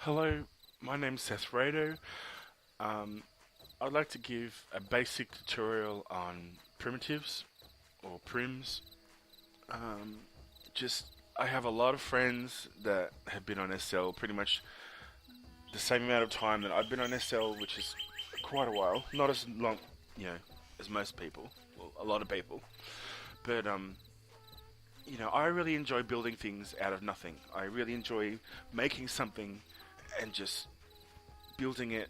Hello, my name's Seth Raito. Um, I'd like to give a basic tutorial on primitives or prims. Um, just I have a lot of friends that have been on SL pretty much the same amount of time that I've been on SL, which is quite a while. Not as long, you know, as most people. Well, a lot of people. But I really enjoy building things out of nothing. I really enjoy making something and just building it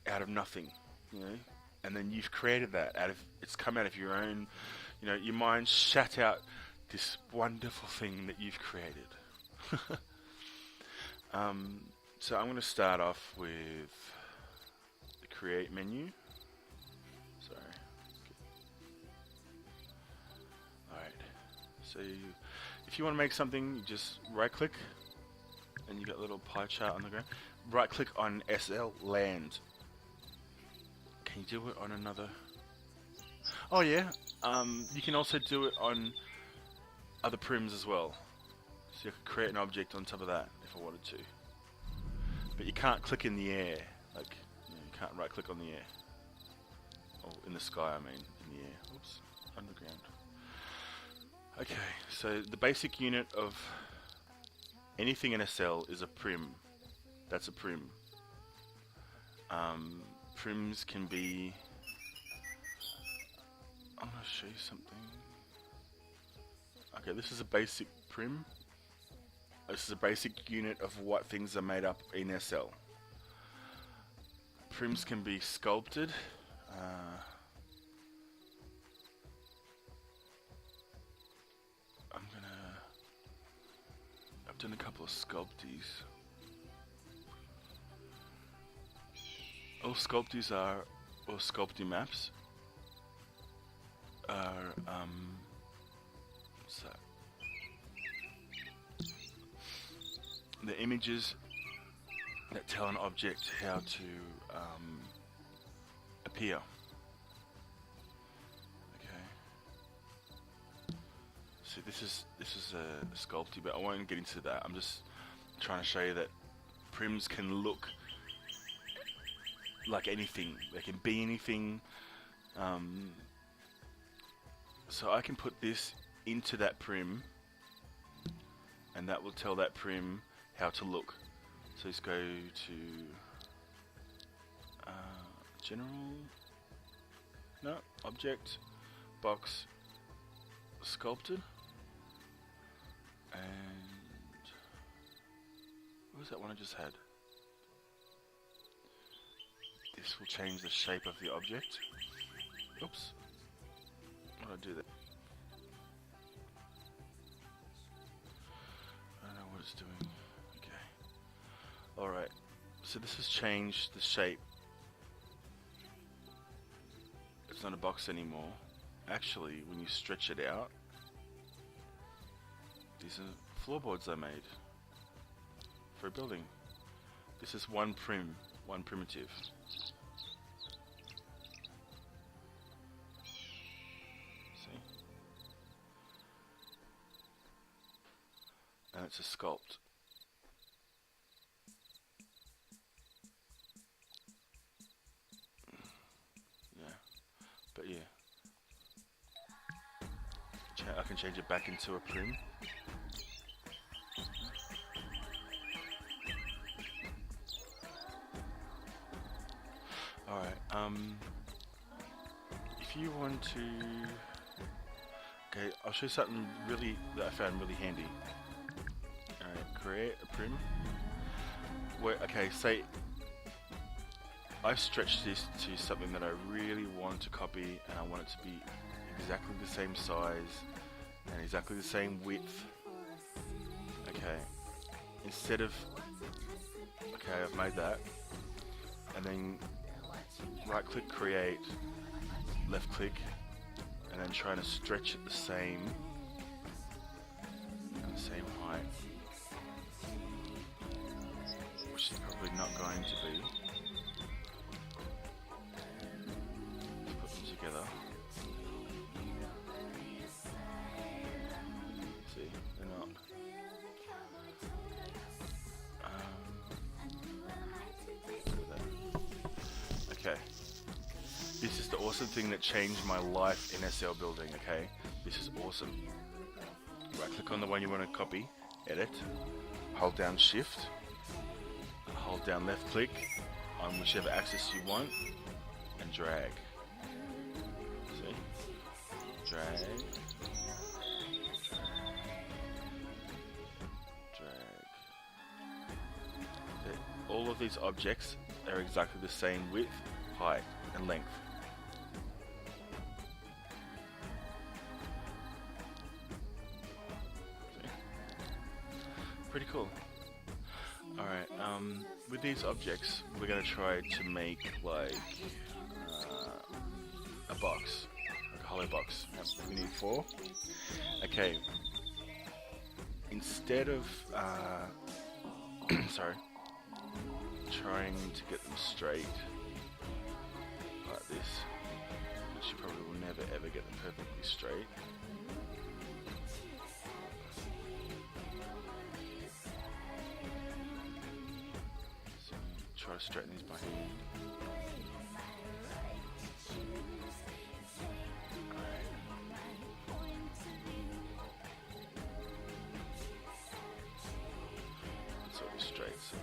out of nothing, you know, and then you've created that out of it's come out of your own, your mind shat out this wonderful thing that you've created. um, so I'm going to start off with the create menu. Sorry. Alright. So if you want to make something, you just right click and you got a little pie chart on the ground. Right click on SL land. Can you do it on another? Oh yeah. You can also do it on other prims as well. So you could create an object on top of that if I wanted to. But you can't click in the air. Like you can't right click on the air. Or in the sky, I mean, in the air. Oops, underground. Okay, so the basic unit of anything in a cell is a prim. That's a prim. Prims can be... I'm going to show you something. Okay, this is a basic prim. This is a basic unit of what things are made up in SL. Prims can be sculpted. I've done a couple of sculpties. All sculpties are, or sculpting maps are, what's that? The images that tell an object how to appear. Okay. So this is a sculpty, but I won't get into that. I'm just trying to show you that prims can look like anything. They can be anything. So I can put this into that prim, and that will tell that prim how to look. So let's go to general, no, object, box, sculpted, and what was that one I just had? This will change the shape of the object. Oops, why did I do that? I don't know what it's doing. Okay. Alright, so this has changed the shape. It's not a box anymore. Actually, when you stretch it out, these are floorboards I made for a building. This is one primitive. See? And it's a sculpt. But yeah, I can change it back into a prim. Alright, if you want to... Okay, I'll show you something really that I found really handy. Alright, create a prim. Okay, say I've stretched this to something that I really want to copy, and I want it to be exactly the same size and exactly the same width. Okay, instead of... Okay, I've made that. And then right click create, left click, and then trying to stretch it the same and the same height, which is probably not going to be. Put them together. See, they're not. awesome thing that changed my life in SL building, okay? This is awesome. Right click on the one you want to copy, edit, hold down shift, hold down left click on whichever axis you want, and drag. See? Drag. All of these objects are exactly the same width, height, and length. See? Pretty cool. Alright, with these objects, we're going to try to make like a box, like a hollow box. We need 4. Okay. Instead of sorry, trying to get them straight like this, which you probably will never ever get them perfectly straight. So try to straighten these by hand. Sort of straight. So.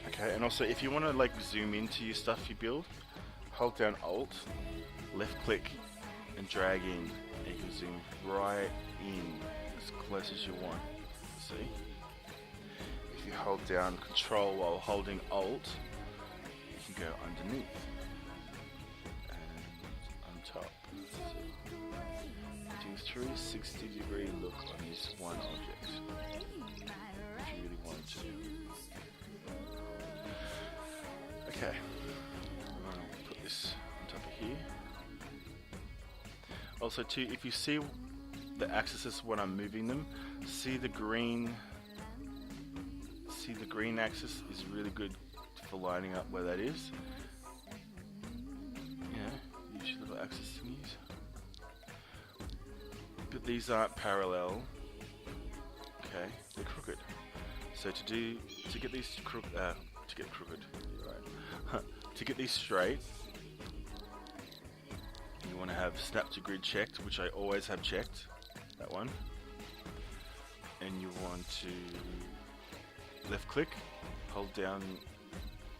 Okay, and also if you want to like zoom into your stuff you build, hold down Alt, left click, and drag in, and you can zoom right in as close as you want. See? If you hold down Control while holding Alt, you can go underneath and on top. Do 360-degree look on this one object if you really want to. Okay, I'm going to put this on top of here. Also too, if you see the axes when I'm moving them, see the green axis is really good for lining up where that is. Yeah, use your little axis thingies. But these aren't parallel. Okay, they're crooked. So to get these crooked, to get these straight, you want to have snap to grid checked, which I always have checked, that one. And you want to left click, hold down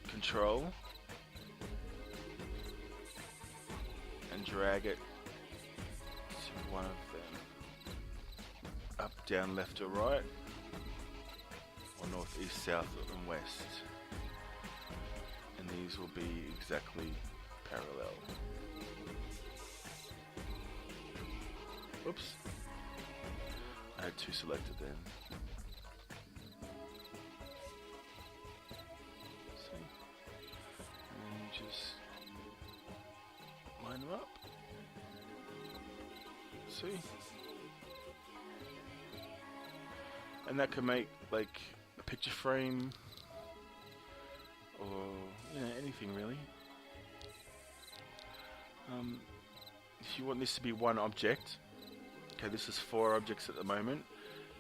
Control, and drag it to one of them. Up, down, left or right, or north, east, south and west. And these will be exactly parallel. Oops. I had 2 selected then. See? And just line them up. See? And that can make like a picture frame or anything really. If you want this to be one object, okay, this is 4 objects at the moment.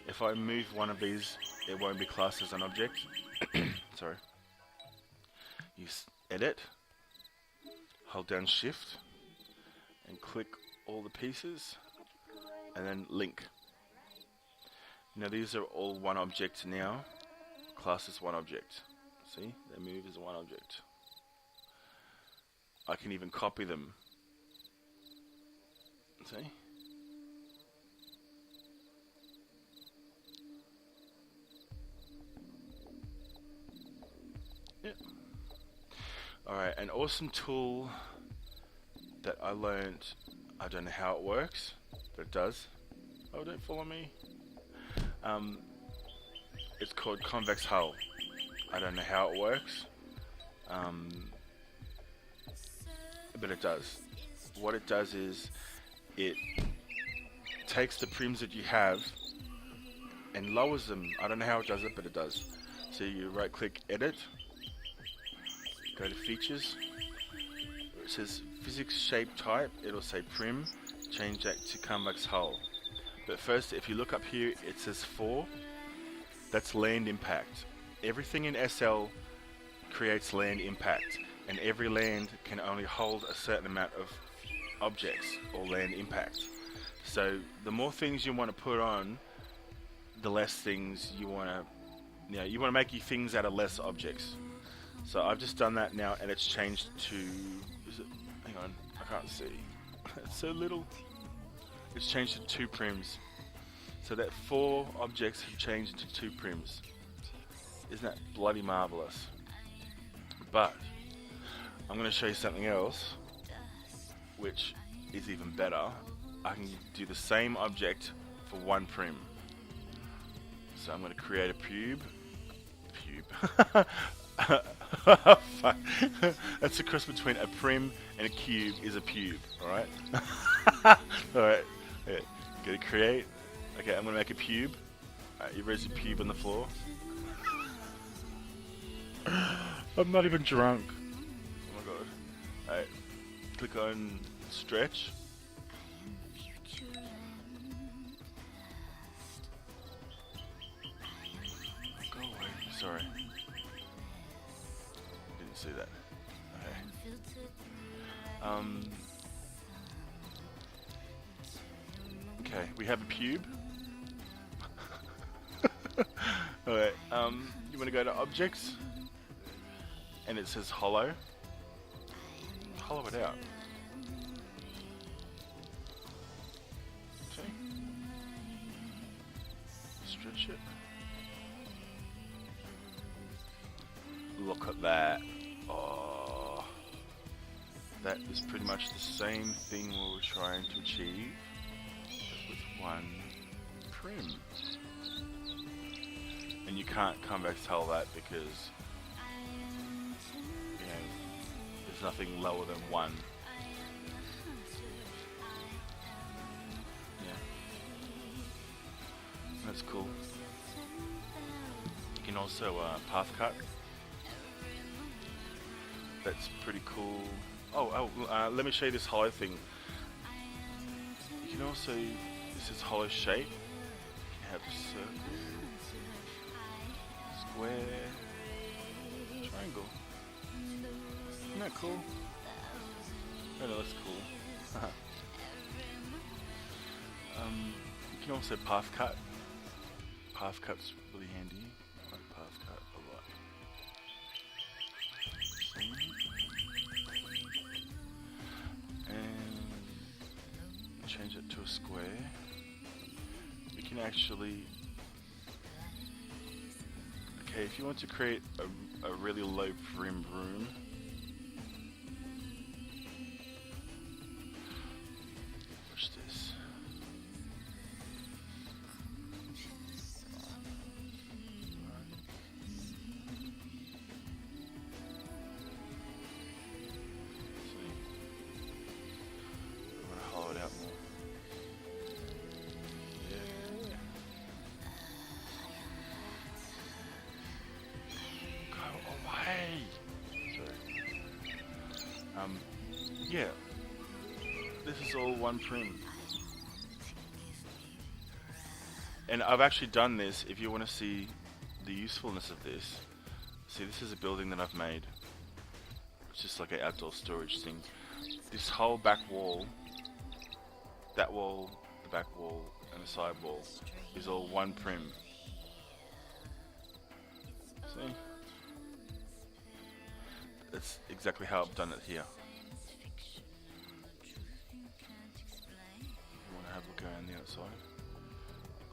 If I move one of these, it won't be classed as an object. Sorry. You edit, hold down shift, and click all the pieces, and then link. Now these are all one object now, classed as one object. See, they move as one object. I can even copy them. See? Yeah. Alright, an awesome tool that I learned, I don't know how it works, but it does. Oh, don't follow me. It's called Convex Hull. I don't know how it works, but it does. What it does is it takes the prims that you have and lowers them. I don't know how it does it, but it does. So you right click edit, go to features, it says physics shape type, it'll say Prim, change that to convex hull. But first, if you look up here, it says 4. That's land impact. Everything in SL creates land impact, and every land can only hold a certain amount of objects or land impact. So the more things you want to put on, the less things you want to, you want to make your things out of less objects. So I've just done that now, and it's changed to, hang on, I can't see. It's so little. It's changed to 2 prims. So that 4 objects have changed to 2 prims. Isn't that bloody marvelous? But I'm going to show you something else, which is even better. I can do the same object for 1 prim. So I'm going to create a pube. Fuck. That's the cross between a prim and a cube is a pube. Alright? Alright. Yeah. Go to create. Okay, I'm going to make a pube. Alright, you raise your pube on the floor. I'm not even drunk. Oh my god. Alright. Click on stretch. Go away. Sorry. Didn't see that. Okay. Okay, we have a pube. Alright, you want to go to objects? And it says hollow. Hollow it out. Okay. Stretch it. Look at that. Oh. That is pretty much the same thing we were trying to achieve, but with 1 prim. And you can't come back to tell that because there's nothing lower than 1. Yeah. That's cool. You can also path cut. That's pretty cool. Let me show you this hollow thing. You can also, this is hollow shape. You have a circle, square, triangle. Isn't that cool? Oh, no, that's cool. You can also path cut. Path cut's really handy. I like path cut a lot. And change it to a square. We can actually, okay, if you want to create a really low prim room, watch this. Yeah, this is all 1 prim. And I've actually done this, if you want to see the usefulness of this. See, this is a building that I've made. It's just like an outdoor storage thing. This whole back wall, that wall, the back wall, and the side wall is all 1 prim. See? That's exactly how I've done it here. Go on the outside.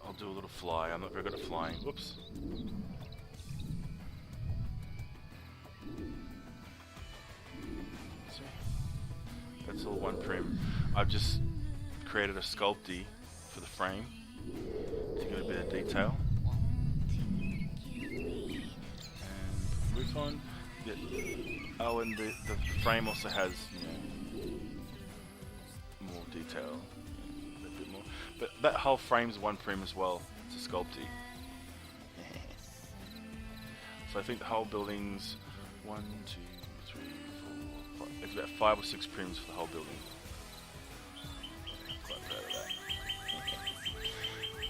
I'll do a little fly. I'm not very good at flying. Whoops. See? That's all 1 prim. I've just created a sculpty for the frame to give it a bit of detail. And roof on. Yeah. Oh, and the frame also has, more detail. But that whole frame's 1 prim as well. It's a sculpty. So I think the whole building's 1, 2, 3, 4, It's about 5 or 6 prims for the whole building. Quite proud of that.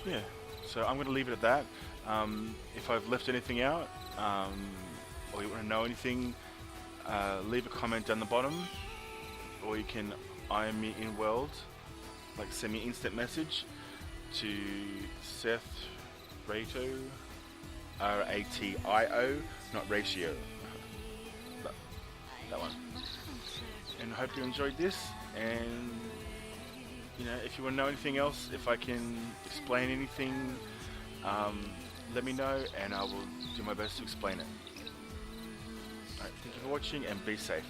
Yeah, so I'm going to leave it at that. If I've left anything out, or you want to know anything, leave a comment down the bottom, or you can IM me in World, like send me an instant message to Seth Raito, Ratio, not ratio. That one. And I hope you enjoyed this, and you know, if you want to know anything else, if I can explain anything, let me know and I will do my best to explain it. Alright, thank you for watching and be safe.